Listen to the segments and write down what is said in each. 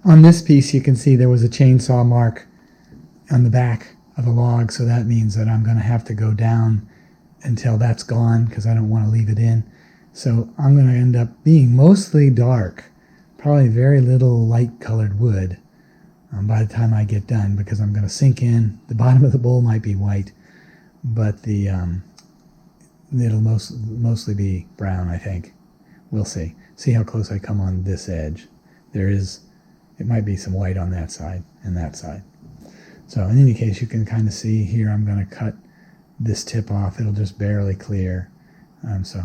On this piece you can see there was a chainsaw mark on the back of the log, so that means that I'm going to have to go down until that's gone because I don't want to leave it in. So I'm going to end up being mostly dark, probably very little light colored wood by the time I get done, because I'm going to sink in. The bottom of the bowl might be white, but the it'll mostly be brown, I think. We'll see. See how close I come on this edge. It might be some white on that side and that side. So in any case, you can kind of see here I'm going to cut this tip off. It'll just barely clear. So.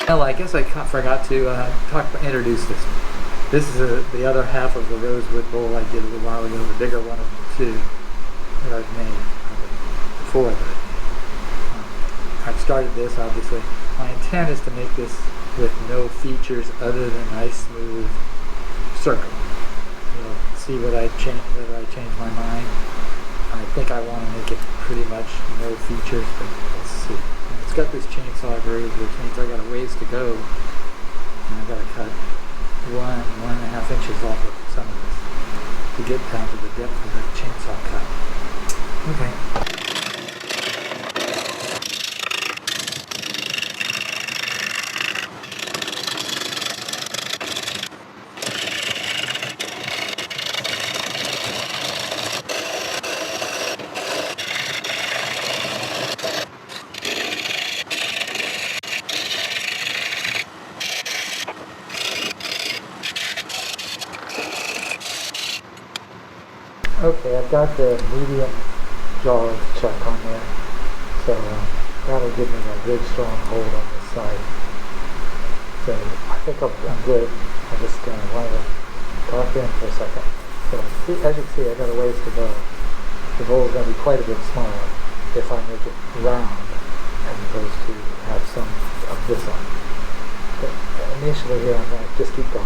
Well, I guess I forgot to introduce this. This is the other half of the Rosewood bowl I did a little while ago, the bigger one of the two that I've made, four that I've made. I've started this, obviously. My intent is to make this with no features other than a nice smooth circle. You'll see whether I change my mind. I think I want to make it pretty much no features, but let's see. It's got this chainsaw groove, which means I got a ways to go, and I got to cut 1.5 inches off of some of this to get down to the depth of that chainsaw cut. Okay. Okay, I've got the medium jaw chuck on there, so that'll give me a good strong hold on this side. So I think I'm good. I just want to talk in for a second. So as you can see, I got a ways to go. The bowl is going to be quite a bit smaller if I make it round as opposed to have some of this on it. But initially here, I'm going to just keep going.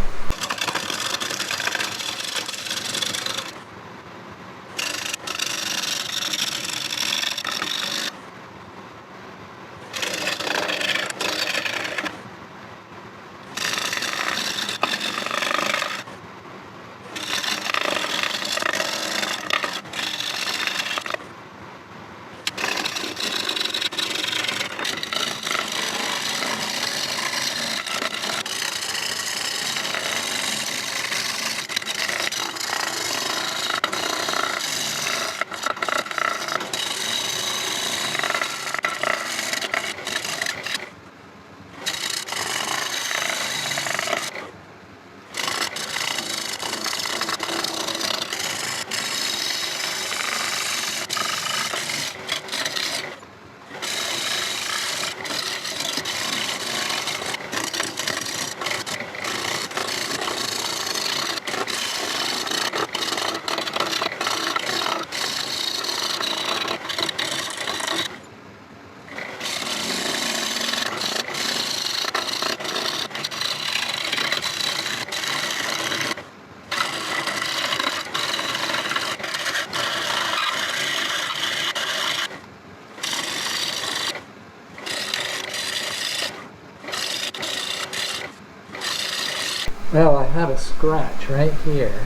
Well, I have a scratch right here,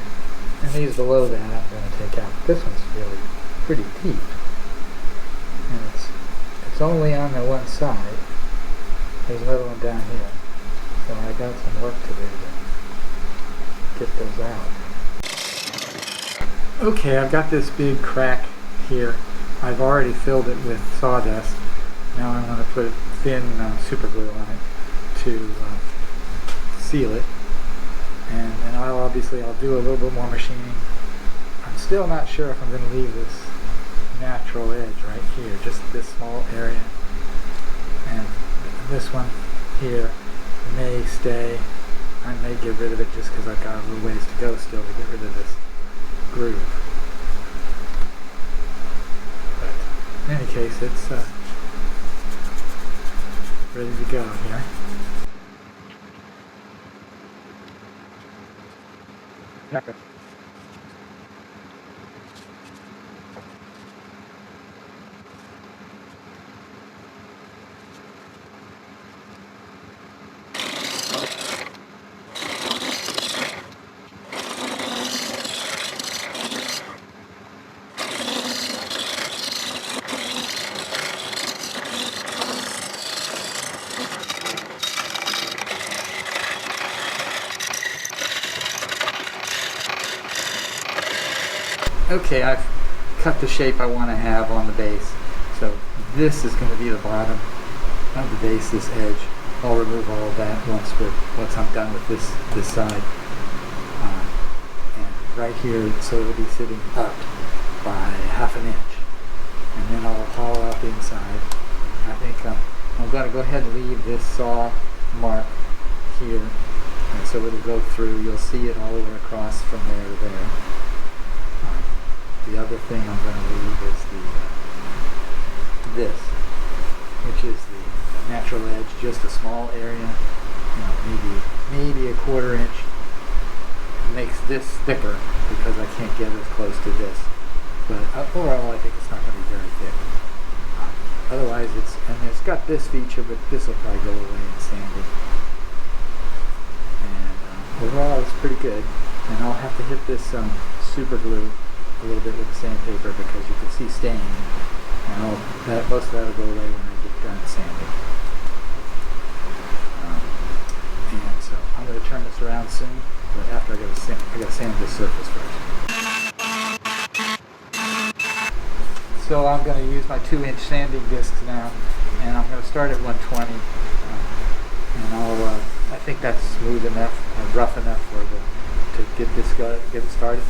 and these below that I'm going to take out. This one's really pretty deep, and it's only on the one side. There's another one down here, so I got some work to do to get those out. Okay, I've got this big crack here. I've already filled it with sawdust. Now I'm going to put thin super glue on it to seal it. And then I'll do a little bit more machining. I'm still not sure if I'm going to leave this natural edge right here, just this small area. And this one here may stay. I may get rid of it just because I've got a little ways to go still to get rid of this groove. But in any case, it's ready to go here. Okay, I've cut the shape I want to have on the base. So this is going to be the bottom of the base, this edge. I'll remove all of that once I'm done with this side. And right here, so it'll be sitting up by 1/2 inch. And then I'll hollow out the inside. I think I'm going to go ahead and leave this saw mark here. And so it'll go through. You'll see it all the way across from there to there. The other thing I'm going to leave is this, which is the natural edge, just a small area, maybe a 1/4 inch. It makes this thicker because I can't get as close to this. But overall, I think it's not going to be very thick. Otherwise, it's got this feature, but this will probably go away in sanding. And overall, it's pretty good. And I'll have to hit this super glue a little bit with the sandpaper because you can see stain, and most of that will go away when I get done sanding. And so I'm going to turn this around soon, but after I got to sand this surface first. So I'm going to use my 2-inch sanding discs now, and I'm going to start at 120, and I think that's smooth enough and rough enough to get it started.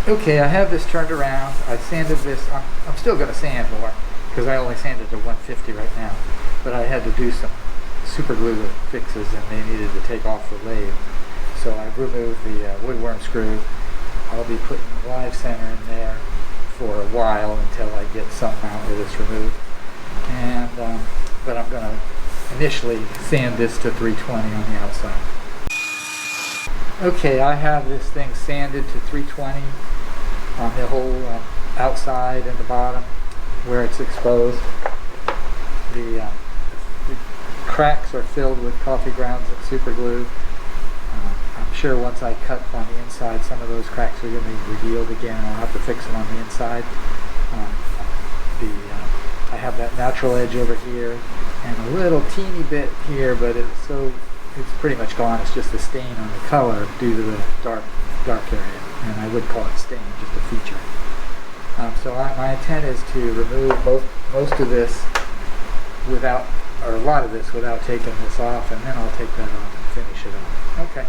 Okay, I have this turned around. I sanded this. I'm still going to sand more because I only sanded to 150 right now. But I had to do some super glue fixes and they needed to take off the lathe. So I've removed the woodworm screw. I'll be putting the live center in there for a while until I get some amount of this removed. And but I'm going to initially sand this to 320 on the outside. Okay, I have this thing sanded to 320 on the whole outside and the bottom where it's exposed. The cracks are filled with coffee grounds and super glue. I'm sure once I cut on the inside, some of those cracks are going to be revealed again, and I'll have to fix them on the inside. I have that natural edge over here and a little teeny bit here, but it's pretty much gone. It's just a stain on the color due to the dark area, and I would call it stain, just a feature. So my intent is to remove most of this or a lot of this without taking this off, and then I'll take that off and finish it off. Okay.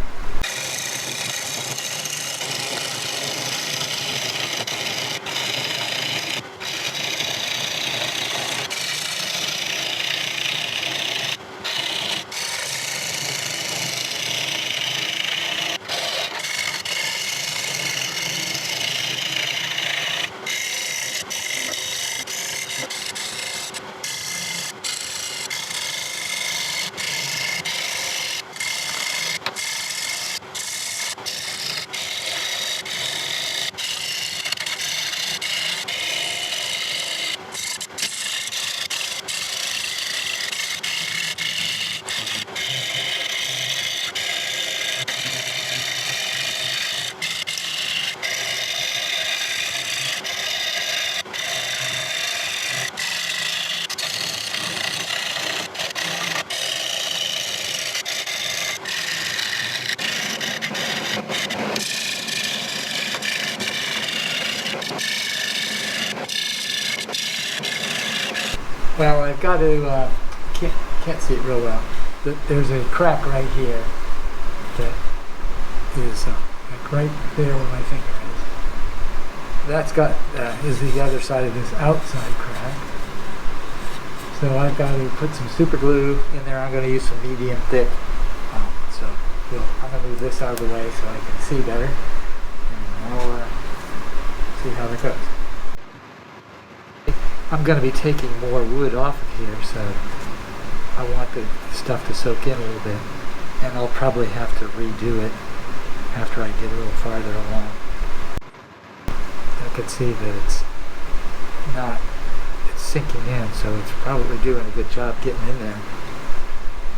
Well, I've got to, can't see it real well. There's a crack right here that is like right there where my finger is. That's got, is the other side of this outside crack. So I've got to put some super glue in there. I'm going to use some medium thick. So I'm going to move this out of the way so I can see better. And I'll see how that goes. I'm going to be taking more wood off of here, so I want the stuff to soak in a little bit. And I'll probably have to redo it after I get a little farther along. I can see that it's sinking in, so it's probably doing a good job getting in there,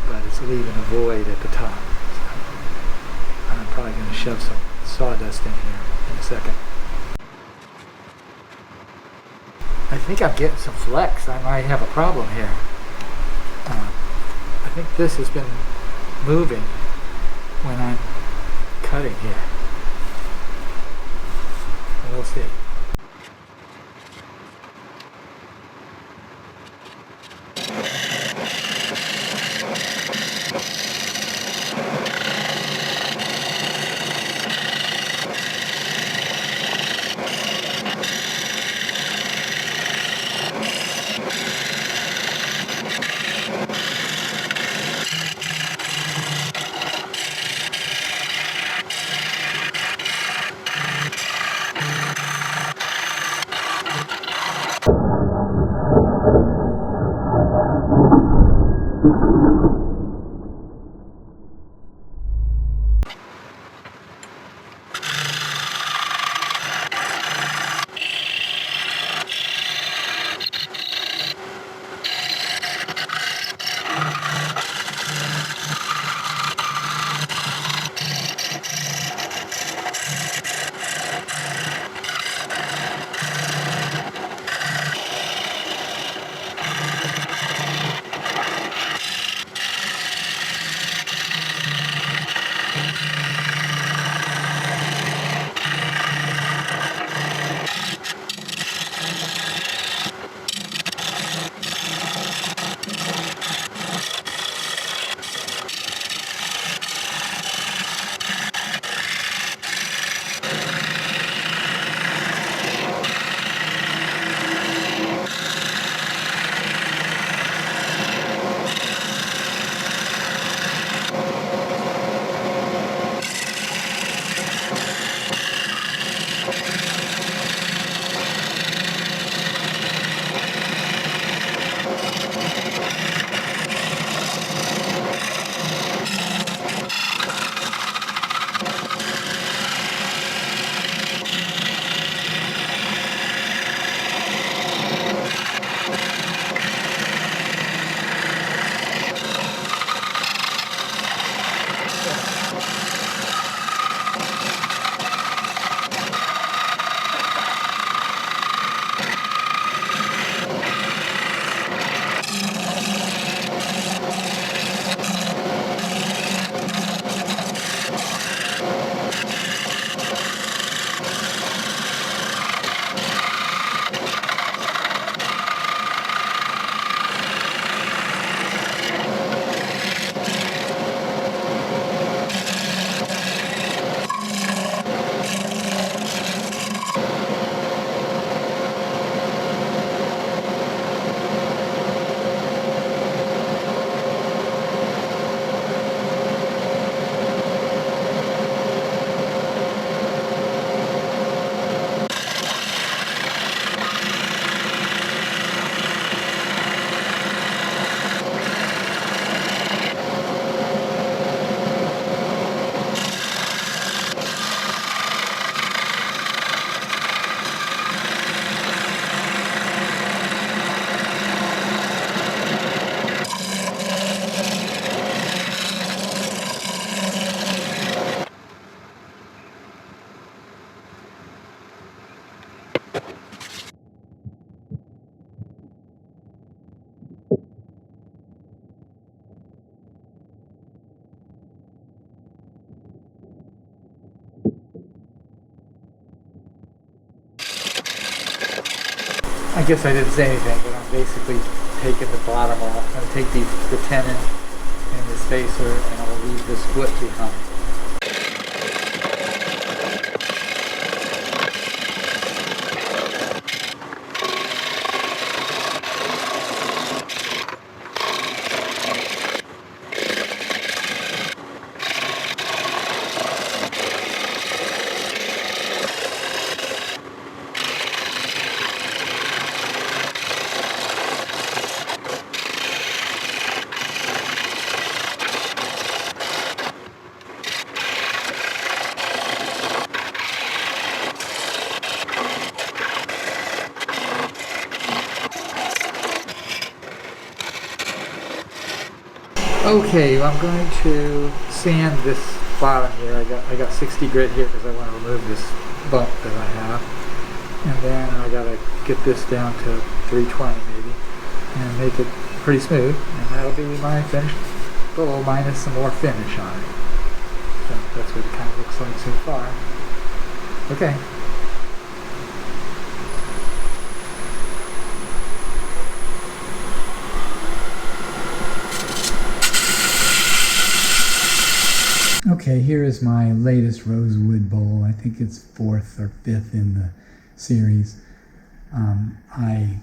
but it's leaving a void at the top. So I'm probably going to shove some sawdust in here in a second. I think I'm getting some flex. I might have a problem here. I think this has been moving when I'm cutting here. We'll see. I guess I didn't say anything, but I'm basically taking the bottom off. I'm going to take the tenon and the spacer, and I'll leave this foot behind. Okay, well, I'm going to sand this bottom here. I got 60 grit here because I want to remove this bump that I have, and then I got to get this down to 320 maybe, and make it pretty smooth, and that'll be my finished bowl minus some more finish on it. So that's what it kind of looks like so far. Okay. Okay, here is my latest Rosewood bowl. I think it's 4th or 5th in the series. I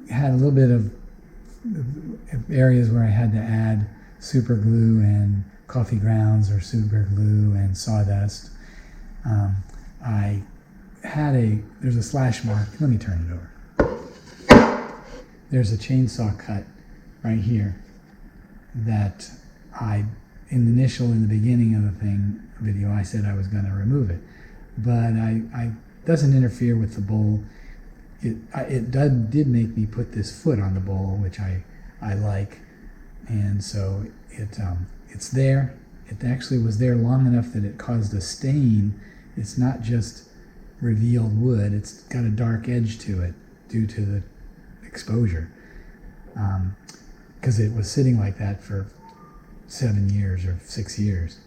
had a little bit of areas where I had to add super glue and coffee grounds or super glue and sawdust. I had there's a slash mark. Let me turn it over. There's a chainsaw cut right here that in the beginning of the video, I said I was going to remove it, but I doesn't interfere with the bowl. It did make me put this foot on the bowl, which I like, and so it's there. It actually was there long enough that it caused a stain. It's not just revealed wood. It's got a dark edge to it due to the exposure, because it was sitting like that for 7 years or 6 years.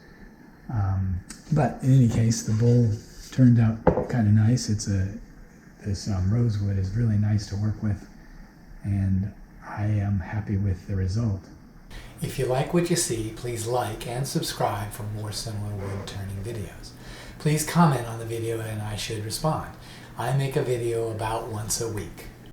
But in any case, the bowl turned out kind of nice. This rosewood is really nice to work with, and I am happy with the result. If you like what you see, please like and subscribe for more similar wood turning videos. Please comment on the video and I should respond. I make a video about once a week.